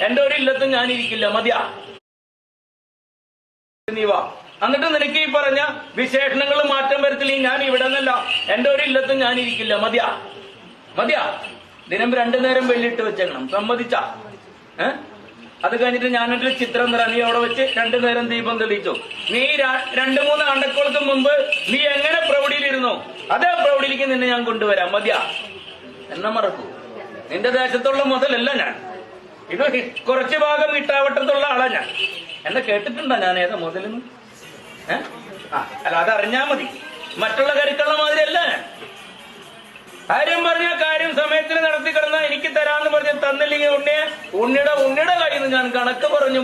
എന്റെ ഒരു ഇല്ലത്തും ഞാൻ ഇരിക്കില്ല. മതിയാ, നീ വാ. എന്നിട്ട് നിനക്ക് ഈ പറഞ്ഞ വിശേഷണങ്ങൾ മാറ്റം വരത്തില്ലെങ്കിൽ ഞാൻ ഇവിടെ നിന്നല്ല, എന്റെ ഒരു ഇല്ലത്തും ഞാൻ ഇരിക്കില്ല. മതിയാ മതിയാ. ദിനം 2 നേരം വെള്ളിട്ട് വെച്ചേക്കണം. സമ്മതിച്ചാ? അത് കഴിഞ്ഞിട്ട് ഞാനൊരു ചിത്രം തരാം, നീ അവിടെ വെച്ച് 2 നേരം ദീപം തെളിയിച്ചു. നീ 2-3 അണ്ടക്കോളത്ത് മുമ്പ് നീ എങ്ങനെ പ്രൗഢിയിലിരുന്നോ അതേ പ്രൗഢിയിലേക്ക് നിന്നെ ഞാൻ കൊണ്ടുവരാം. മതിയാ? എന്നെ മറക്കൂ. നിന്റെ ദേശത്തുള്ള മുതലല്ല ഞാൻ. ഇത് കുറച്ചു ഭാഗം ഇട്ടാവട്ടത്തുള്ള ആളാ ഞാൻ. എന്നെ കേട്ടിട്ടുണ്ടോ ഞാൻ ഏതാ മുതലെന്ന്? അല്ല, അതറിഞ്ഞാ മതി. മറ്റുള്ള കരുക്കളുടെ മാതിരിയല്ല ഞാൻ. കാര്യം പറഞ്ഞ കാര്യം സമയത്തിന് നടത്തി കിടന്നാ എനിക്ക് തരാന്ന് പറഞ്ഞ് തന്നില്ലെങ്കിൽ ഉണ്ണിയുടെ കയ്യിൽ നിന്ന് ഞാൻ കണക്ക് പറഞ്ഞു.